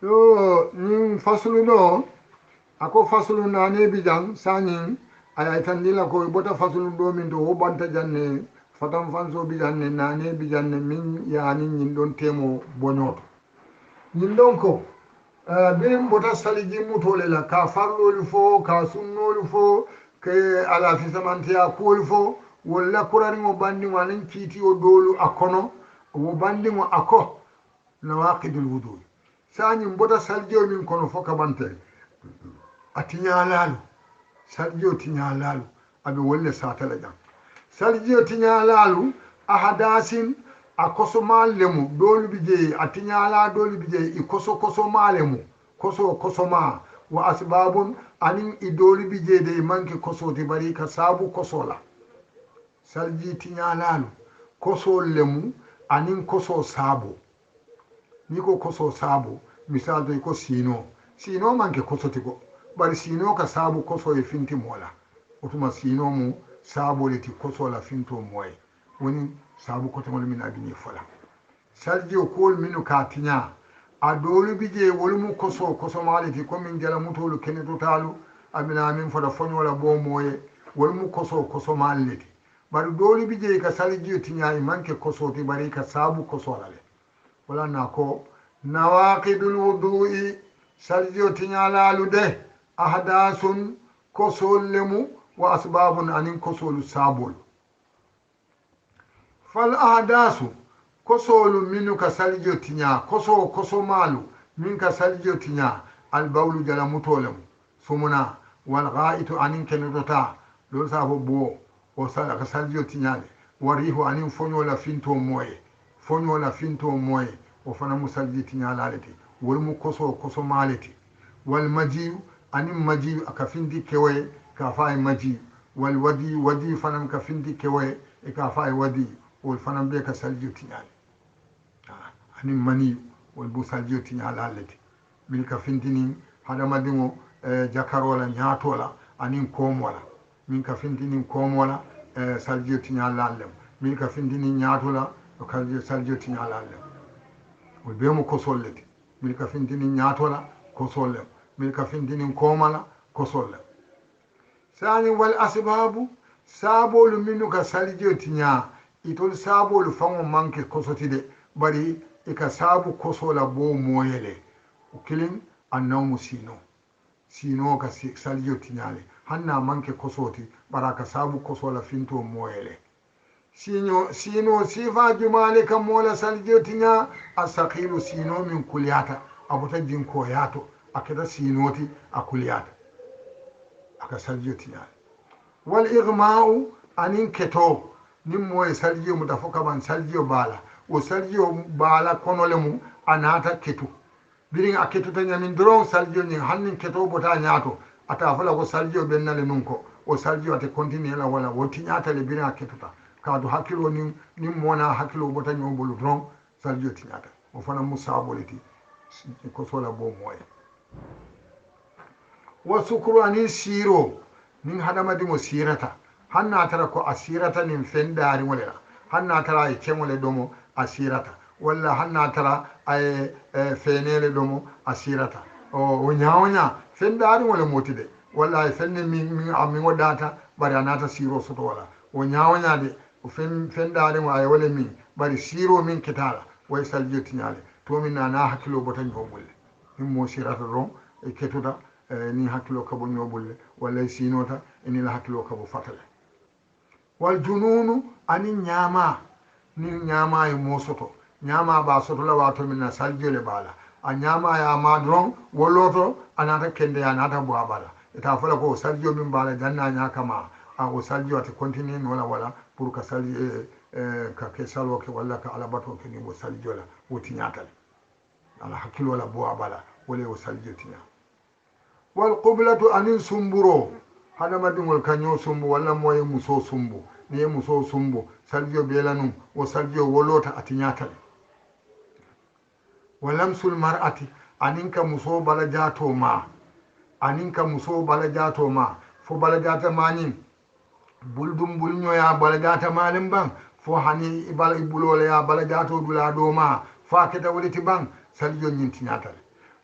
yo nin fasulu ɗo ako fasulu nane bijang sanin ay tandila ko bota fasulu ɗo min to hoɓanta janne fatan fanso bijanne nane bijanne min yani ñin ɗon temo boñoto ñin ɗon ko birin bota saliji mutole la ka farlolu fo ka sunnolu fo ke ala fisamanteya kuwolu fo walla kurariŋo bandiŋo aniŋ kiitiyo doolu a kono wo bandiŋo a ko nawaqidul wudu sañin bota saljiyo min kono fo kabante a tiñalalu saljiyo tiñalalu aɓe wolle satala jang saljiyo tiñalalu a hadasin a kosomal lemu doolu bi jeeyi a tiñala doolu bi jeeyi i kosoma lemu kosoma wa asbabun anin i doolu bi jeeyde i manque kosoti bari ka saabu kosola salji tiñalalu kosol lemu anin koso saabo ni ko koso saabo misal to ko sino manque kosoti go bari sino ka saabu koso e finti mola otuma sino mu saabole ti kosola finto moye woni saabu kotomol min abini fola salji o kuwol minu ka tiña a doolu bi je wolmu kosomaale ti komin jala mutolu kenetotalu amina min fota foñola bo moye wolmu kosomaale ti bari doolu bi je ka saljiyo tiña e manque kosoti bari ka saabu kosola le wala na ko nawaqidul wudu'i saljiyo tiñalalu de ahdasun kosol lemu wa asbabun anin kosolu saabol fal ahdasu kosolu minu ka saljiyo tiña kosomalu min ka saljiyo tiña albawlu jala mutolemu sumuna wal ga'itu anin kenetota ɗon safo bo o ka saljiyo tiñale warihu anin foñola finto moye o fana mu salji tiñalalete wolmu kosomalete wal majiyu anin majiyu aka findi kewaye ka fa e majiyu wal wadi fanan ka findi kewaye e ka fa e wadi wol fanan be ka saljiyo tiñale anin maniyu wol bu saljiyo tiñalalete min ka fintinin hadamadin jakarola ñaatola anin komola min ka fintinin komola saljiyo tiñalallem min ka fintinin ñaatola saljiyo tiñalallem o be mo kosollete min ka fintinin ñaatola kosollem min ka fintinin komala kosollem sani wal asbabu saabolu minnu ka saljiyo tiña itol saabolu faŋo manque kosotide bari e ka saabu kosola bo moyele o kilin annawmu sino ka saljiyo tiñale hanna manque kosoti bara ka saabu kosola finto moyele sino sifa jumale kam mola saljiyo tiña a sakilu sino min kuliyata abota jinkoyato aketa sinoti a kuliyata aka saljiyo tiñale wal igma'u anin keto nin moye saljiyo mu dafo kaban saljiyo bala o saljiyo bala konole mu a nata ketu birin a ketuta ñamin doron saljiyo ñin hannin keto bota ñaato ata fala ko saljiyo ɓennale nun ko o saljiyo ate continue la wala wo tiñatale birin a ketuta kaadu hakkilo nin mona hakkilo bota ñobolu doron saljiyo tiñata o fana mu saboleti ko sola bo moye wa sukru anin siro nin hadamadimo sirata hanna tara ko a sirata nin fendariŋole la hanna tara e keŋole ɗomo a sirata walla hanna tara aye fenele ɗomo a sirata o ñawoña fendariŋole moti de walla ay fenne min data bari a nata siro soto wala o ñawoñade o fendariŋo aye wole min bari siro min ketala way saljiyo tiñale to min nana hakkilo bota ñoɓulle min mo sirata ɗon e ketuta ni hakkilo kabo ñoɓulle walla e sinota enila hakkilo kabo fatale wal jununu anin ñama nin ñama e mosoto ñama ɓa sotola wato min na saljole ɓala a ñama ya ma doron wolloto anata kende ya nata bo ɓala eta fola ko o saljo min ɓala janna ñakama a o saljo ate continue nola wala pour que salji ka ke saloke walla ka alabato ke ni o saljola o tiñatale ala hakkilola bo ɓala wole o saljo tiña wal qiblatu anin sumburo hadamadiŋol kaño sumbu walla moye muso sumbu ni ye muso sumbu saljiyo beela num o saljiyo wolota a tiñatale wa lamsul mar'ati anin ka muso bala jato ma fo bala jata mañin buldum bulñoya bala jata malin ban fo hani ibala ibulole ya bala jato dula do ma fa keta woliti ban saljiyo ñin tiñatale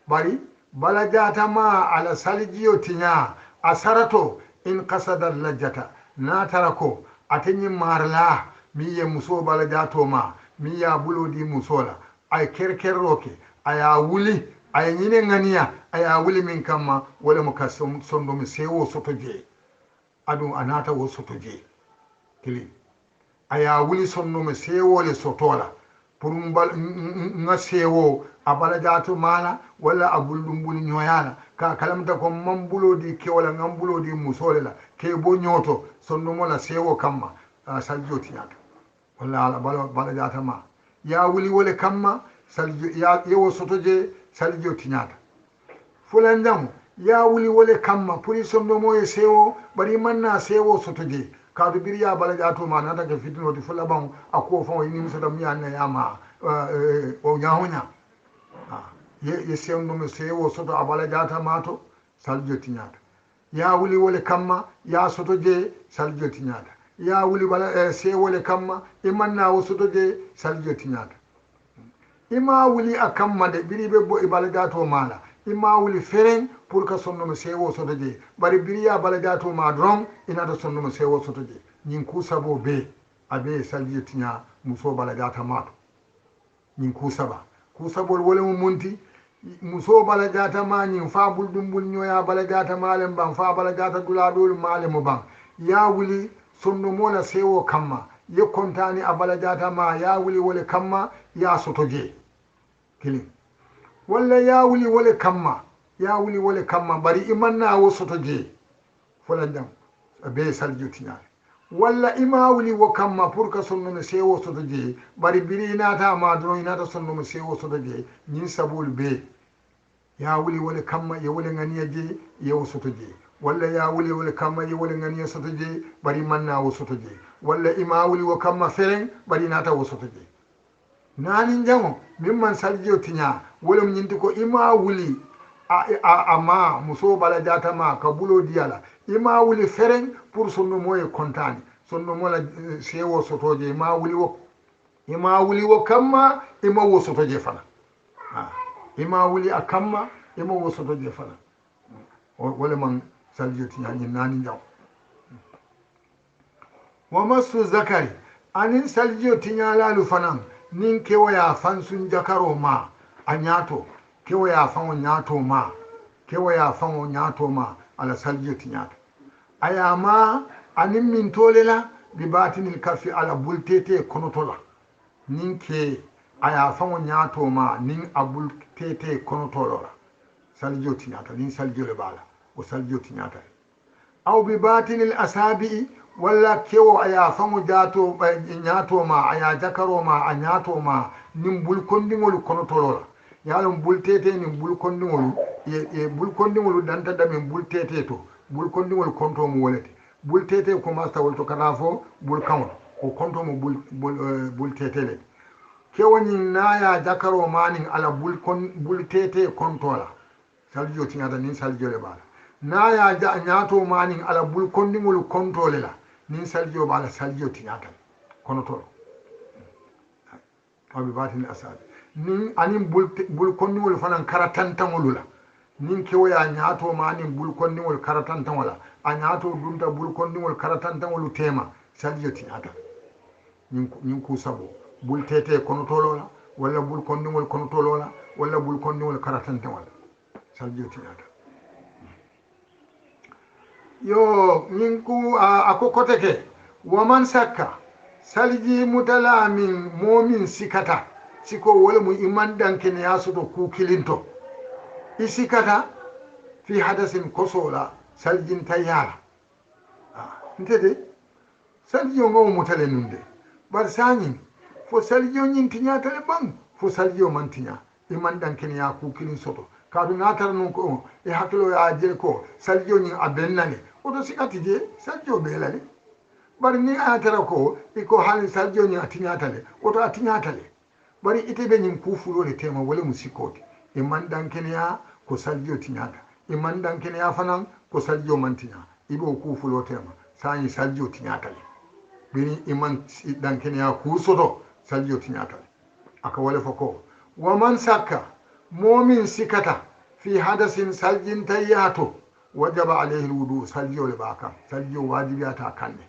bari bala jata ma ala saljiyo tinya asarato in qasadar lajjata na tarako atenyi marla mi ye muso bala jato ma mi ya bulodi musola ay kerkerroke aya wuli ay nyine ngania aya wuli min kamma wala mo kasum sondo mi sewo soto je adu anata wo soto je kili aya wuli sondo mi sewo le sotola pour nga sewo abala jato mala wala abuldum bul nyoyala ka kalamta ko mambulodi ke wala ngambulodi musolela ke bo nyoto sondo mo la sewo kamma saljo tiyata wala ala bala jata ma ya wuli wole kamma saljo ya yewo soto je saljo tinyata fulandam ya wuli wole kamma puri sondo mo e sewo bari manna sewo soto je kaadu biriya bala jato ma nata ke fitino di fulabam ako fon ni musada miyanna yama o nyahonya ye sewndo mo sewo soto abala jata mato saljo tinyata ya wuli wole kamma ya soto je saljo tinyata ya wuli bala sewole kamma imanna wo soto je saljo tinyata ima wuli akamma de biribe bo ibala jato mala ima wuli fereng pour que sonno mo sewo soto je bari biriya bala jato ma dron inata sonno mo sewo soto je nyin ku sabo be abe saljo tinya muso bala jata mato nyin ku sabol wole mo munti muso bala jata ma nyin fa buldum bul nyoya bala jata malen ban fa bala jata dula dol male mo ban ya wuli sonno mo la sewo kamma ye kontani abala jata ma ya wuli wole kamma ya soto je kili walla ya wuli wole kamma bari imanna wo soto je fulandam be saljo tinyare walla ima wuli wo kamma pour que sonno me sewo soto je bari biri inata ma dron inata sonno me sewo soto je nyin sabul be ya wuli wole kamma ye wole ngani je ye wo soto je walla ya wuli wole kamma ye wole ngani soto je bari manna wo soto je walla ima wuli wo kamma fereng bari inata wo soto je nani jango mimman saljo tinya wole nyinti ko ima wuli ama muso bala jata ma kabulo diala ima wuli fereng pour sonno moye kontani sonno mola sewo sotoje ima wuli wo kamma ima wo sotoje fana ima wuli akamma ima wo sotoje fana wala man saljo tinya ni nani jaw wa masu zakari anin saljo tinya lalu fanan nin kewaya fansun jakaro ma anyato kewaya fanwo nyato ma ala saljo tinyata ayama anin min tolela bi batinil kafi ala bultete konotola nin ke aya fanwo nyato ma nin abul tete konotola saljo tinyata nin saljo le bala o saljo tinyata aw bi batinil asabi walla kewo aya fanwo jato nyato ma aya jakaro ma a nyato ma nin bul kondingol konotola yalon bultete nin bul kondingol e bul kondingol danta damin bultete to bul kondingol konto mo wolete bul tete ko masta wolto kana fo bul kawn ko konto mo bul tete le kewoni naya jakaro manin ala bul tete kontola saljo tinyata nin saljo le bala naya nyato manin ala bul kondingol kontole la nin saljo bala saljo tinyata kono to abi batin asad nin anin bul kondingol fanan karatantangol la nin kewoya nyato manin bul kondingol karatantangol a nyato dunta bul kondingol karatantangol tema saljo tinyata nin ku sabo bul tete kono tolola walla bul kondingol kono tolola walla bul kondingol karatantangol saljo tinyata yo nin ku ako koteke waman sakka salji mutala min momin sikata siko wala mu iman dankene yasoto ku kilinto isikata fi hadasin kosola saljin tayara ntede saljo ngo mutale nunde bar sani fo saljo nyin tinya tale bang fo saljo man tinya iman dankene ya ku kilin soto kadu natar nun ko e haklo ya je ko saljo nyin abennane oto sikati je saljo belale bari ni atara ko iko halin saljo nyin atinya tale oto atinya tale bari ite be nyin ku fulo le tema wala musikoti iman dankene ya ko saljo tinyata iman dankene ya fanan ko saljo man tinya ibo ku fulo tema sani saljo tinyata le bini iman dankene ya ku soto saljo tinyata le aka wala fako waman sakka momin sikata fi hadasin saljin tayyato wajaba alayhi alwudu saljo le baka saljo wajibiyata kanne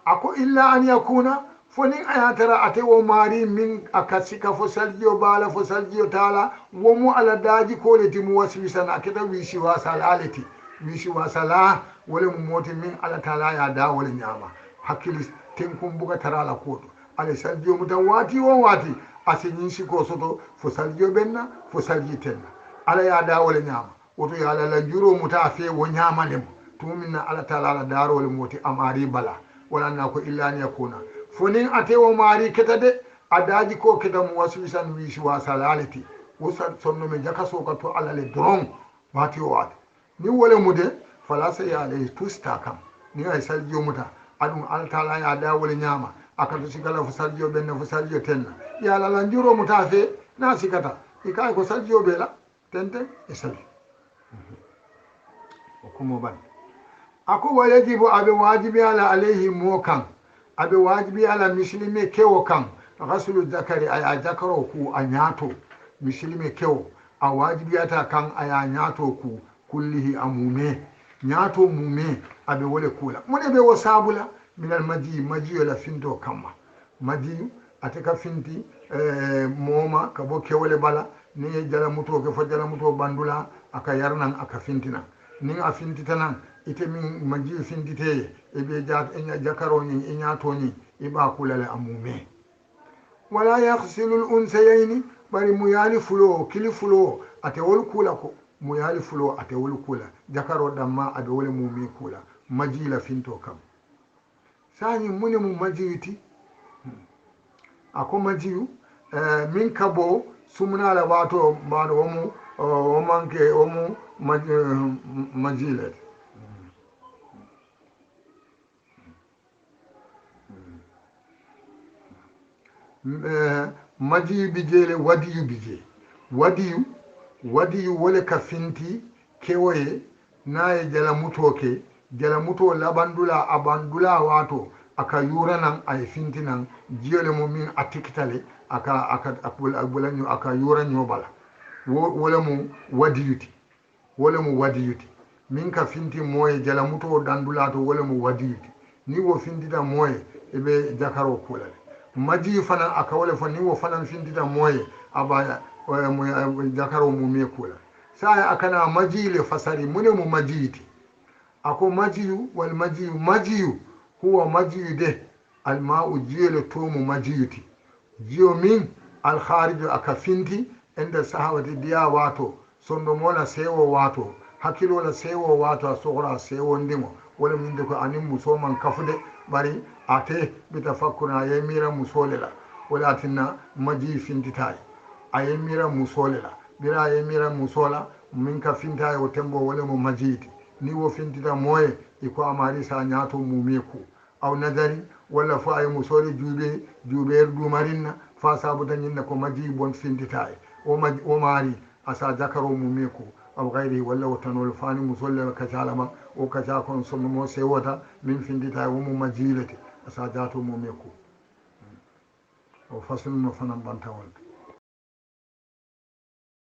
ako illa an yakuna fonin ayatara ate wo mari min akasika fo saljo bala fo saljo tala womu ala daji koleti mu waswisana aketa wisi wasalaleti wisi wasala wala mu moti min ala tala ya da wala nyama hakkilis tenkum buga tarala koto ala saljo mutan wati wo wati asinyin siko soto fo saljo benna fo salji tenna ala ya da wala nyama woto ya ala la juro muta fe wo nyama lem tuminna ala tala ala daro wala moti amari bala wala na ko illa an yakuna fonin ate wo mari keta de adaji ko keta mu waswisan wisi wasalaleti wosan sonno me jaka soka to ala le dron wati o wati ni wala mude fala sai ya le tusta kam ni ay saljo muta adum altala ya da wala nyama aka to sigala fu saljo benna fu saljo tenna ya la lanjuro muta fe na sikata ikay ko saljo bela tente e sali o kumo ban ako wajibu abe wajibi ala alayhi mokan abe wajibi ala muslimi kewo kan rasulu zakari ay zakaro ku anyato muslimi kewo a wajibiyata kan aya nyato ku kullihi amume nyato mume abe wole kula mune be wasabula min al maji la finto kamma maji ateka finti moma ka bo kewole bala ni jala muto ke fo jala muto bandula aka yarnan aka fintina ni a finti tanan ite min maji findite e be jakaro ni e nyato ni e ba kulale amume wala yaghsilu al unsayaini bari muyali fulo kili fulo ate wol kula ko muyali fulo ate wol kula jakaro damma ade wol mumi kula maji la finto kam sani mune mu majiti ako majiyu min kabo sumna la wato bado omu o manke omu majile majiyu bijele wadiyu bije wadiyu wole ka finti kewoye naye jala mutoke jala muto labandula abandula wato aka yura nan ay finti nan jiyole mo min atikitale aka bulanyo aka yura nyobala wole mu wadiyuti min ka finti moye jala muto dandula to wole mu wadiyuti ni wo fintita moye ebe jakaro kulale maji fana aka wole fo ni wo fana fintita moye aba jakaro mu me kula sai akana maji le fasari mune mu majiti ako majiyu wal majiyu huwa majiyu de alma'u jiyele tomu majiyuti jiyo min alkhariju aka finti inda sahawati diya wato sondo mola sewo wato hakilo la sewo wato a sohra sewo ndimo wala min de ko anin muso man kafude bari ate bitafakkuna yemira musolela wala tinna maji fintitayi ayemira musolela bira yemira musola min ka fintayi o tembo wala mo majiti ni wo fintita moye iko amari sa nyato mumeku aw nadari wala fa ay musori jube dumarinna fa sabu daninna ko maji bon fintitayi o mari asa jakaro mumeku aw gayri wala watanol fani musolle ka jalama o ka ja kon sonno mo sewota min fintitayi wo mo majilete asa jato mumeku o fasul no fanan bantawol